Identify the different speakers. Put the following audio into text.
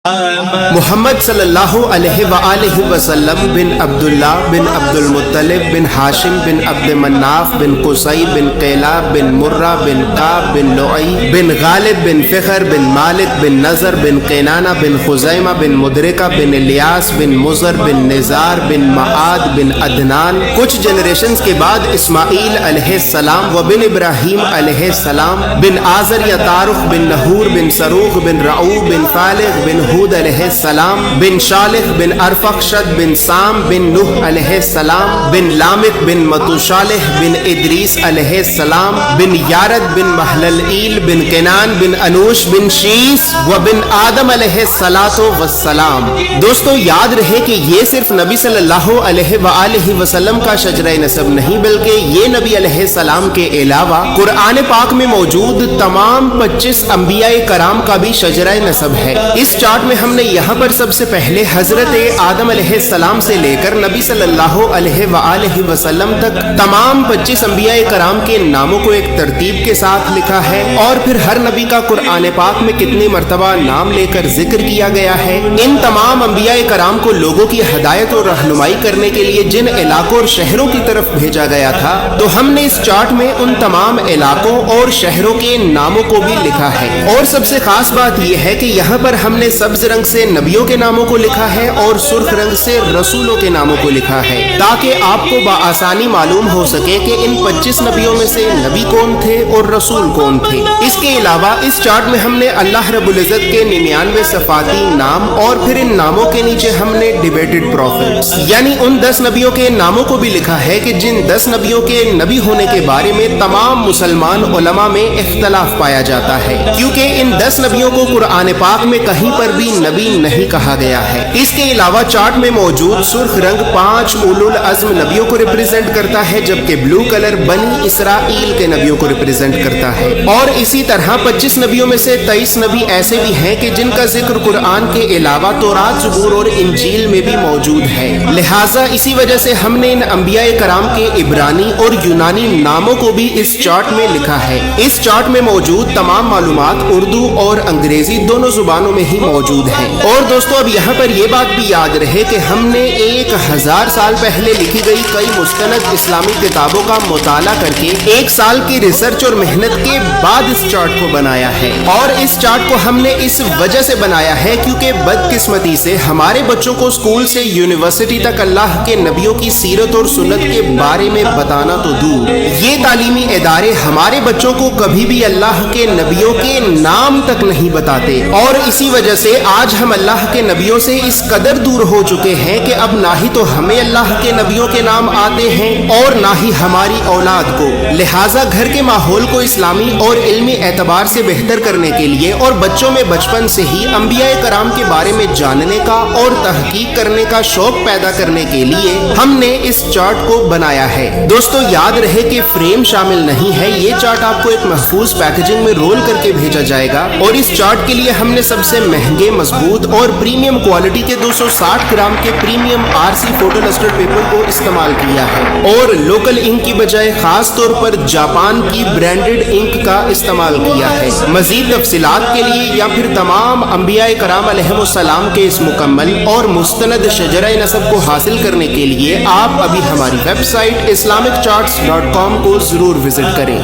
Speaker 1: محمد صلی اللہ علیہ وآلہ وسلم بن عبداللہ بن عبدالمطلب بن ہاشم بن عبد مناف بن قصی بن قیلاب بن مرہ بن کعب بن لؤی بن غالب بن فخر بن مالک بن نضر بن قینانہ بن خزیمہ بن مدرکہ بن الیاس بن مضر بن نزار بن معاد بن عدنان۔ کچھ جنریشنز کے بعد اسماعیل علیہ السلام و بن ابراہیم علیہ السلام بن آزر یا تارخ بن نحور بن سروخ بن رعو بن فالغ بن ہود علیہ السلام بن شالخ بن ارفخشد بن سام بن نوح علیہ السلام بن لامک بن متوشالح بن ادریس علیہ السلام بن یارد بن محللئیل بن کنان بن انوش بن شیس و بن آدم علیہ السلام۔ دوستو یاد رہے کہ یہ صرف نبی صلی اللہ علیہ وآلہ وسلم کا شجرہ نسب نہیں بلکہ یہ نبی علیہ السلام کے علاوہ قرآن پاک میں موجود تمام 25 انبیاء کرام کا بھی شجرہ نسب ہے۔ اس چارٹ میں ہم نے یہاں پر سب سے پہلے حضرت آدم علیہ السلام سے لے کر نبی صلی اللہ علیہ وآلہ وسلم تک تمام 25 انبیاء کرام کے ناموں کو ایک ترتیب کے ساتھ لکھا ہے، اور پھر ہر نبی کا قرآن پاک میں کتنی مرتبہ نام لے کر ذکر کیا گیا ہے۔ ان تمام انبیاء کرام کو لوگوں کی ہدایت اور رہنمائی کرنے کے لیے جن علاقوں اور شہروں کی طرف بھیجا گیا تھا، تو ہم نے اس چارٹ میں ان تمام علاقوں اور شہروں کے ناموں کو بھی لکھا ہے۔ اور سب سے خاص بات یہ ہے کہ یہاں پر ہم نے سبز رنگ سے نبیوں کے ناموں کو لکھا ہے اور سرخ رنگ سے رسولوں کے ناموں کو لکھا ہے، تاکہ آپ کو بآسانی معلوم ہو سکے کہ ان 25 نبیوں میں سے نبی کون تھے اور رسول کون تھے۔ اس کے علاوہ اس چارٹ میں ہم نے اللہ رب العزت کے 99 صفاتی نام اور پھر ان ناموں کے نیچے ہم نے ڈیبیٹڈ پروفیٹس یعنی ان 10 نبیوں کے ناموں کو بھی لکھا ہے کہ جن 10 نبیوں کے نبی ہونے کے بارے میں تمام مسلمان علماء میں اختلاف پایا جاتا ہے، کیونکہ ان 10 نبیوں کو قرآن پاک میں کہیں پر بھی نبی نہیں کہا گیا ہے۔ اس کے علاوہ چارٹ میں موجود سرخ رنگ 5 اولو العزم نبیوں کو ریپرزینٹ کرتا ہے، جبکہ بلو کلر بنی اسرائیل کے نبیوں کو ریپرزینٹ کرتا ہے۔ اور اسی طرح 25 نبیوں میں سے 23 نبی ایسے بھی ہیں کہ جن کا ذکر قرآن کے علاوہ تورات، زبور اور انجیل میں بھی موجود ہے۔ لہٰذا اسی وجہ سے ہم نے ان انبیاء کرام کے عبرانی اور یونانی ناموں کو بھی اس چارٹ میں لکھا ہے۔ اس چارٹ میں موجود تمام معلومات اردو اور انگریزی دونوں زبانوں میں ہی موجود ہیں۔ اور دوستو اب یہاں پر یہ بات بھی یاد رہے کہ ہم نے 1000 سال پہلے لکھی گئی کئی مستند اسلامی کتابوں کا مطالعہ کر کے 1 سال کی ریسرچ اور محنت کے بعد اس چارٹ کو بنایا ہے۔ اور اس چارٹ کو ہم نے اس وجہ سے بنایا ہے کیونکہ بدقسمتی سے ہمارے بچوں کو اسکول سے یونیورسٹی تک اللہ کے نبیوں کی سیرت اور سنت کے بارے میں بتانا تو دور، یہ تعلیمی ادارے ہمارے بچوں کو کبھی بھی اللہ کے نبیوں کے نام تک نہیں بتاتے، اور اسی وجہ سے آج ہم اللہ کے نبیوں سے اس قدر دور ہو چکے ہیں کہ اب نہ ہی تو ہمیں اللہ کے نبیوں کے نام آتے ہیں اور نہ ہی ہماری اولاد کو۔ لہٰذا گھر کے ماحول کو اسلامی اور علمی اعتبار سے بہتر کرنے کے لیے اور بچوں میں بچپن سے ہی انبیاء کرام کے بارے میں جاننے کا اور تحقیق کرنے کا شوق پیدا کرنے کے لیے ہم نے اس چارٹ کو بنایا ہے۔ دوستو یاد رہے کہ فریم شامل نہیں ہے، یہ چارٹ آپ کو ایک محفوظ پیکیجنگ میں رول کر کے بھیجا جائے گا، اور اس چارٹ کے لیے ہم نے سب سے مہنگے، مضبوط اور پریمیم کوالٹی کے 260 گرام کے premium RC photo lustre paper کو استعمال کیا ہے، اور لوکل انک کی بجائے خاص طور پر جاپان کی برانڈڈ انک کا استعمال کیا ہے۔ مزید تفصیلات کے لیے یا پھر تمام انبیاء کرام علیہ السلام کے اس مکمل اور مستند شجرہ نسب کو حاصل کرنے کے لیے آپ ابھی ہماری ویب سائٹ islamiccharts.com کو ضرور وزٹ کریں۔